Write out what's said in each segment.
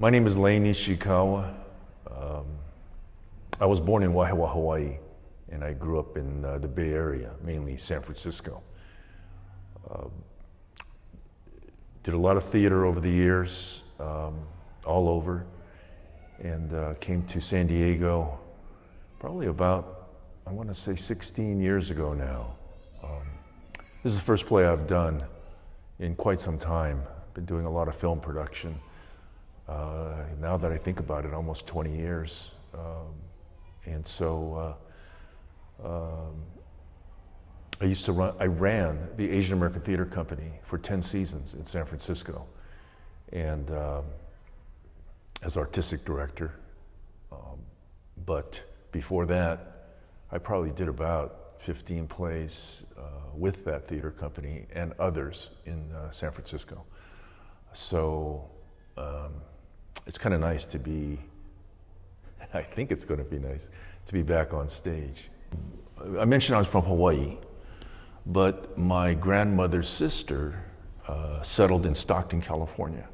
My name is Nishikawa. I was born in Wahiawa, Hawaii, and I grew up in the Bay Area, mainly San Francisco. Did a lot of theater over the years, all over, and came to San Diego probably about, I want to say 16 years ago now. This is the first play I've done in quite some time. I've been doing a lot of film production. Now that I think about it, almost 20 years. And so I ran the Asian American Theater Company for 10 seasons in San Francisco, and as artistic director. But before that, I probably did about 15 plays with that theater company and others in San Francisco. So it's kind of nice to be, I think it's going to be nice to be back on stage. I mentioned I was from Hawaii, but my grandmother's sister settled in Stockton, California.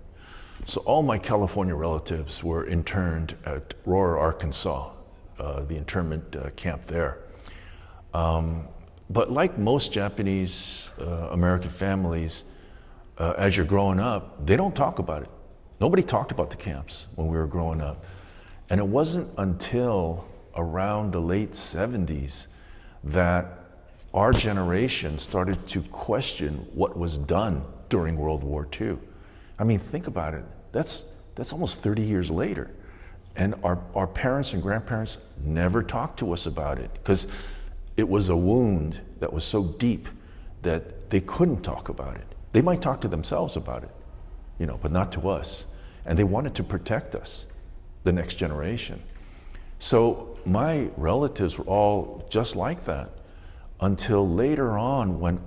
So all my California relatives were interned at Aurora, Arkansas, the internment camp there. But like most Japanese American families, as you're growing up, they don't talk about it. Nobody talked about the camps when we were growing up. And it wasn't until around the late 70s that our generation started to question what was done during World War II. I mean, think about it. That's almost 30 years later. And our parents and grandparents never talked to us about it because it was a wound that was so deep that they couldn't talk about it. They might talk to themselves about it, but not to us. And they wanted to protect us, the next generation. So my relatives were all just like that until later on when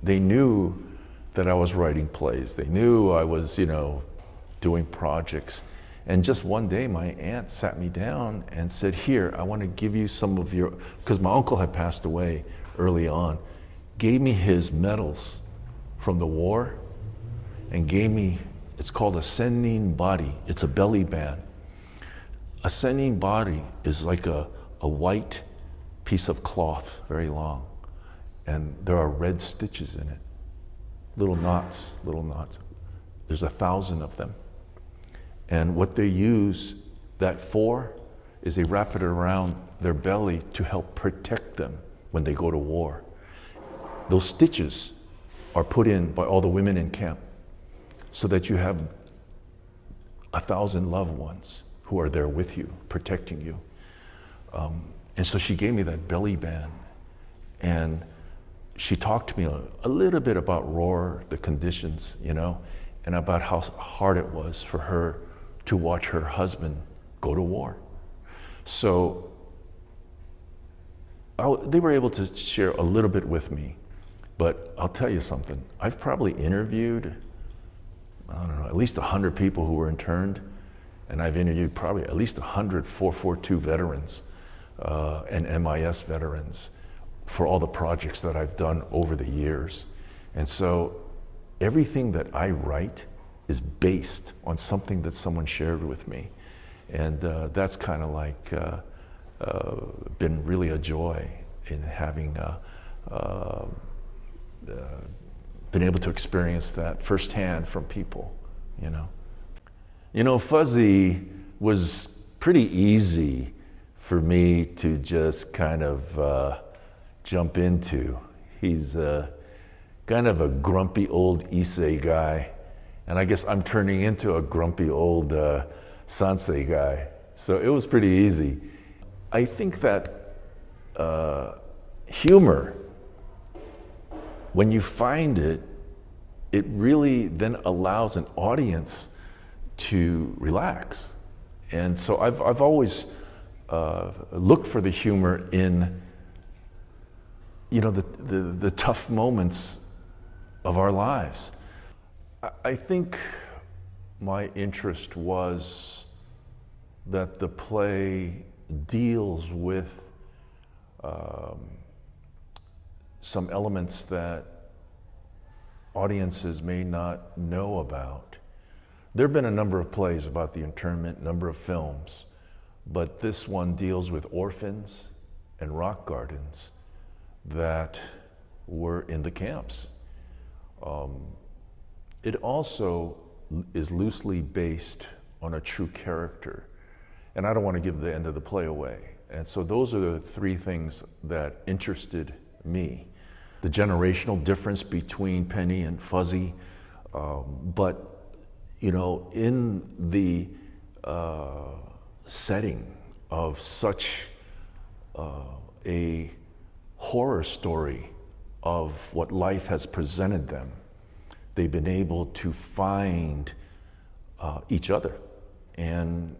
they knew that I was writing plays. They knew I was, doing projects. And just one day my aunt sat me down and said, here, I want to give you some of your, because my uncle had passed away early on, gave me his medals from the war and gave me, it's called a sennin body. It's a belly band. A sennin body is like a white piece of cloth, very long, and there are red stitches in it, little knots. There's 1,000 of them. And what they use that for is they wrap it around their belly to help protect them when they go to war. Those stitches are put in by all the women in camp so that you have 1,000 loved ones who are there with you, protecting you. And so she gave me that belly band, and she talked to me a little bit about war, the conditions, and about how hard it was for her to watch her husband go to war. So they were able to share a little bit with me, but I'll tell you something. I've probably interviewed, I don't know, at least 100 people who were interned, and I've interviewed probably at least 100 442 veterans and MIS veterans for all the projects that I've done over the years. And so everything that I write is based on something that someone shared with me. And that's kind of like been really a joy in having been able to experience that firsthand from people, Fuzzy was pretty easy for me to just kind of jump into. He's kind of a grumpy old Issei guy, and I guess I'm turning into a grumpy old Sansei guy. So it was pretty easy. I think that humor, when you find it, it really then allows an audience to relax. And so I've always looked for the humor in the tough moments of our lives. I think my interest was that the play deals with some elements that audiences may not know about. There have been a number of plays about the internment, number of films, but this one deals with orphans and rock gardens that were in the camps. It also is loosely based on a true character, and I don't want to give the end of the play away. And so those are the three things that interested me. The generational difference between Penny and Fuzzy, but you know, in the setting of such a horror story of what life has presented them, they've been able to find each other. And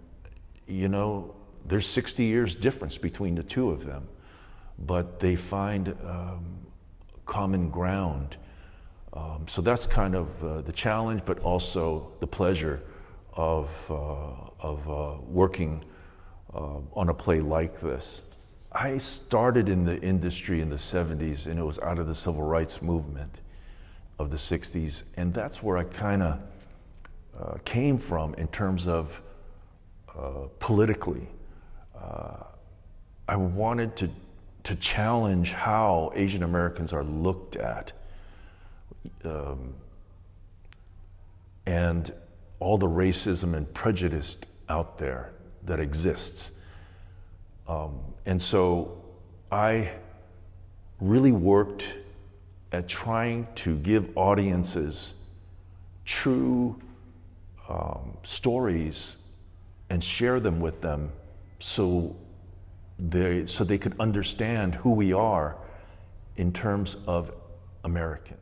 you know, there's 60 years difference between the two of them, but they find common ground. So that's kind of the challenge, but also the pleasure of working on a play like this. I started in the industry in the 70s, and it was out of the civil rights movement of the 60s, and that's where I kind of came from in terms of politically. I wanted to challenge how Asian Americans are looked at, and all the racism and prejudice out there that exists. And so I really worked at trying to give audiences true stories and share them with them so they could understand who we are in terms of Americans.